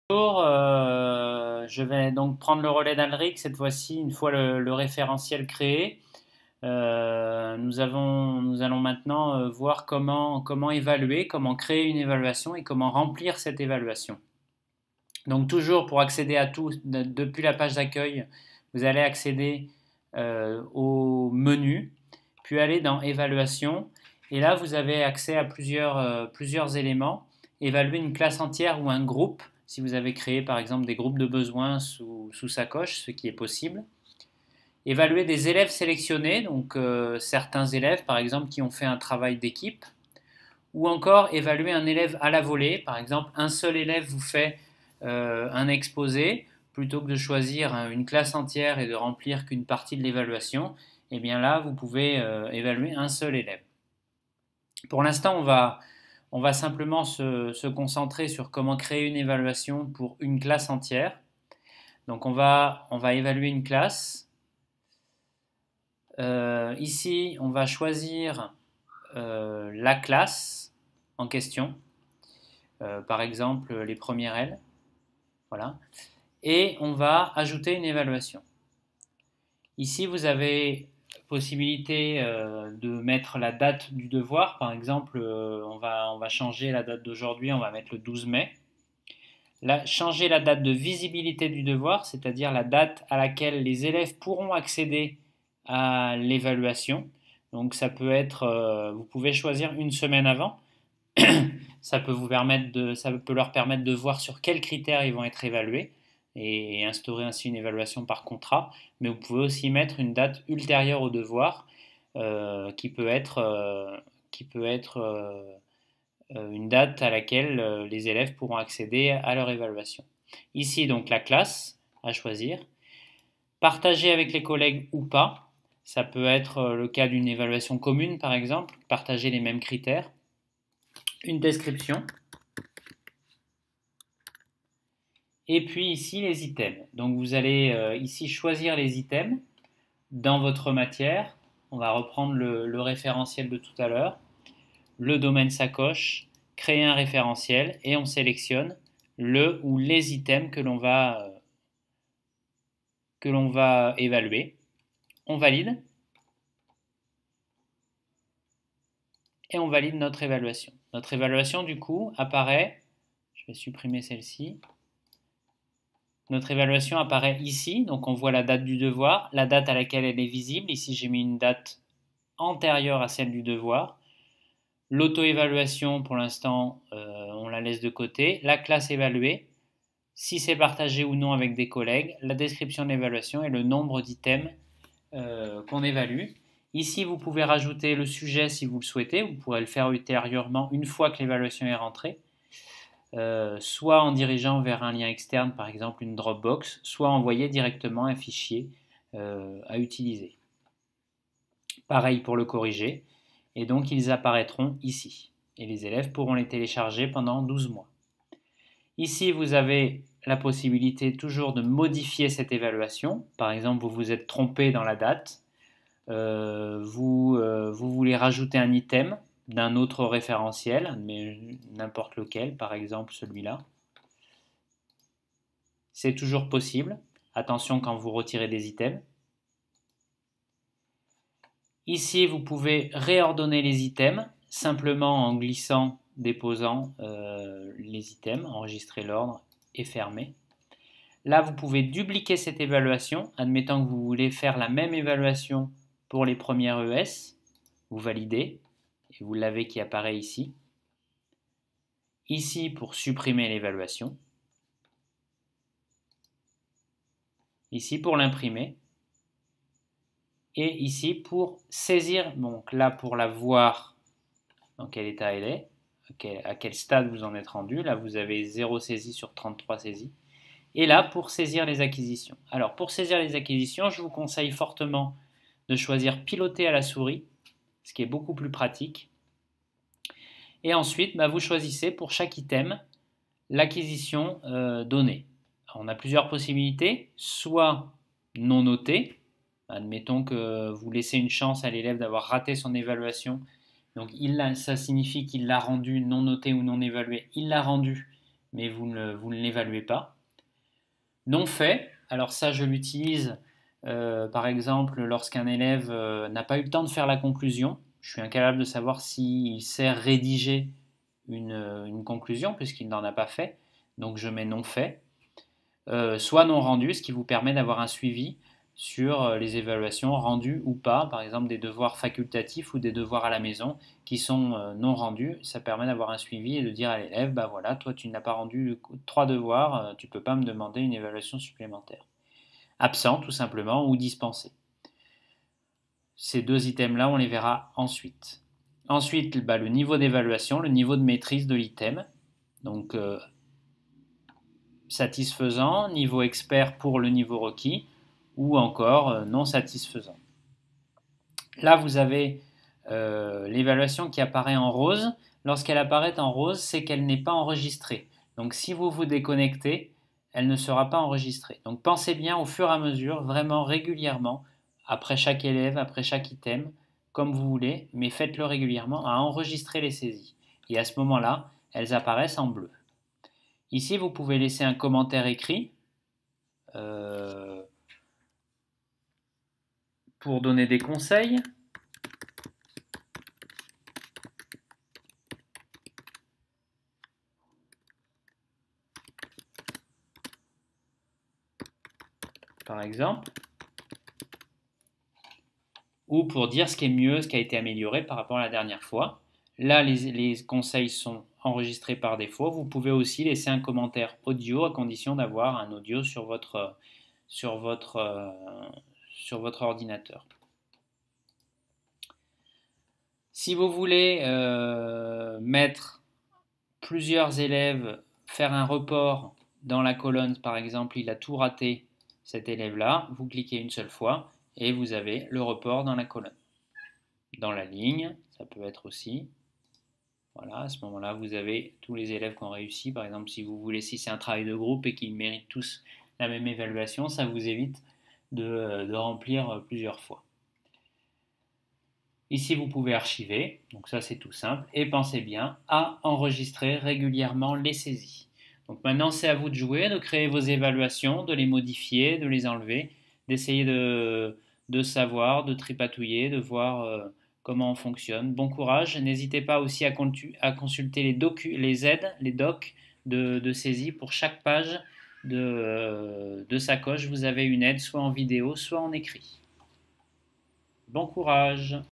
Bonjour, je vais donc prendre le relais d'Alric cette fois-ci, une fois le référentiel créé. Nous allons maintenant voir comment évaluer, comment créer une évaluation et comment remplir cette évaluation. Donc toujours pour accéder à tout, depuis la page d'accueil, vous allez accéder au menu, puis aller dans évaluation, et là vous avez accès à plusieurs éléments. Évaluer une classe entière ou un groupe, si vous avez créé par exemple des groupes de besoins sous Sacoche, ce qui est possible. Évaluer des élèves sélectionnés, donc certains élèves par exemple qui ont fait un travail d'équipe, ou encore évaluer un élève à la volée, par exemple un seul élève vous fait un exposé, plutôt que de choisir une classe entière et de remplir qu'une partie de l'évaluation, et bien là vous pouvez évaluer un seul élève. Pour l'instant on va simplement se concentrer sur comment créer une évaluation pour une classe entière. Donc on va évaluer une classe. Ici, on va choisir la classe en question. Par exemple, les premières L. Voilà. Et on va ajouter une évaluation. Ici, vous avez possibilité de mettre la date du devoir. Par exemple, on va changer la date d'aujourd'hui, on va mettre le 12 mai. Là, changer la date de visibilité du devoir, c'est-à-dire la date à laquelle les élèves pourront accéder à l'évaluation. Donc ça peut être, vous pouvez choisir une semaine avant. Ça peut leur permettre de voir sur quels critères ils vont être évalués et instaurer ainsi une évaluation par contrat. Mais vous pouvez aussi mettre une date ultérieure au devoir qui peut être une date à laquelle les élèves pourront accéder à leur évaluation. Ici, donc, la classe à choisir. Partager avec les collègues ou pas. Ça peut être le cas d'une évaluation commune, par exemple, partager les mêmes critères. Une description. Et puis ici, les items. Donc, vous allez ici choisir les items dans votre matière. On va reprendre le référentiel de tout à l'heure. Le domaine sacoche, créer un référentiel et on sélectionne le ou les items que l'on va évaluer. On valide et on valide notre évaluation. Notre évaluation du coup apparaît, je vais supprimer celle-ci, notre évaluation apparaît ici, donc on voit la date du devoir, la date à laquelle elle est visible, ici j'ai mis une date antérieure à celle du devoir. L'auto-évaluation, pour l'instant, on la laisse de côté. La classe évaluée, si c'est partagé ou non avec des collègues, la description de l'évaluation et le nombre d'items qu'on évalue. Ici, vous pouvez rajouter le sujet si vous le souhaitez. Vous pourrez le faire ultérieurement une fois que l'évaluation est rentrée. Soit en dirigeant vers un lien externe, par exemple une Dropbox, soit envoyer directement un fichier à utiliser. Pareil pour le corriger. Et donc ils apparaîtront ici. Et les élèves pourront les télécharger pendant 12 mois. Ici, vous avez la possibilité toujours de modifier cette évaluation. Par exemple, vous vous êtes trompé dans la date. Vous voulez rajouter un item d'un autre référentiel, mais n'importe lequel, par exemple celui-là. C'est toujours possible. Attention quand vous retirez des items. Ici, vous pouvez réordonner les items simplement en glissant, déposant les items, enregistrer l'ordre et fermer. Là, vous pouvez dupliquer cette évaluation, admettant que vous voulez faire la même évaluation pour les premières ES. Vous validez, et vous l'avez qui apparaît ici. Ici, pour supprimer l'évaluation. Ici, pour l'imprimer. Et ici, pour saisir, donc là, pour la voir dans quel état elle est, à quel stade vous en êtes rendu. Là, vous avez 0 saisie sur 33 saisies. Et là, pour saisir les acquisitions. Alors, pour saisir les acquisitions, je vous conseille fortement de choisir piloter à la souris, ce qui est beaucoup plus pratique. Et ensuite, vous choisissez pour chaque item l'acquisition donnée. Alors, on a plusieurs possibilités, soit non notée. Admettons que vous laissez une chance à l'élève d'avoir raté son évaluation. Donc ça signifie qu'il l'a rendu non noté ou non évalué. Il l'a rendu, mais vous ne l'évaluez pas. Non fait, alors ça je l'utilise par exemple lorsqu'un élève n'a pas eu le temps de faire la conclusion. Je suis incapable de savoir s'il sait rédiger une conclusion puisqu'il n'en a pas fait, donc je mets non fait. Soit non rendu, ce qui vous permet d'avoir un suivi sur les évaluations rendues ou pas, par exemple des devoirs facultatifs ou des devoirs à la maison qui sont non rendus. Ça permet d'avoir un suivi et de dire à l'élève, bah voilà, toi tu n'as pas rendu 3 devoirs, tu ne peux pas me demander une évaluation supplémentaire. Absent tout simplement ou dispensé. Ces deux items-là, on les verra ensuite. Ensuite, bah, le niveau d'évaluation, le niveau de maîtrise de l'item. Donc satisfaisant, niveau expert pour le niveau requis, ou encore non satisfaisant. Là, vous avez l'évaluation qui apparaît en rose. Lorsqu'elle apparaît en rose, c'est qu'elle n'est pas enregistrée. Donc si vous vous déconnectez, elle ne sera pas enregistrée. Donc pensez bien au fur et à mesure, vraiment régulièrement, après chaque élève, après chaque item, comme vous voulez, mais faites-le régulièrement, à enregistrer les saisies. Et à ce moment-là, elles apparaissent en bleu. Ici, vous pouvez laisser un commentaire écrit pour donner des conseils. Par exemple, ou pour dire ce qui est mieux, ce qui a été amélioré par rapport à la dernière fois. Là, les conseils sont enregistrés par défaut. Vous pouvez aussi laisser un commentaire audio à condition d'avoir un audio sur votre ordinateur. Si vous voulez mettre plusieurs élèves, faire un report dans la colonne, par exemple, il a tout raté, cet élève-là, vous cliquez une seule fois et vous avez le report dans la colonne. Dans la ligne, ça peut être aussi. Voilà, à ce moment-là, vous avez tous les élèves qui ont réussi. Par exemple, si vous voulez, si c'est un travail de groupe et qu'ils méritent tous la même évaluation, ça vous évite de remplir plusieurs fois. Ici, vous pouvez archiver, donc ça c'est tout simple, et pensez bien à enregistrer régulièrement les saisies. Donc maintenant, c'est à vous de jouer, de créer vos évaluations, de les modifier, de les enlever, d'essayer de savoir, de tripatouiller, de voir comment on fonctionne. Bon courage, n'hésitez pas aussi à consulter les aides, les docs de saisie pour chaque page de sacoche. Vous avez une aide soit en vidéo, soit en écrit. Bon courage!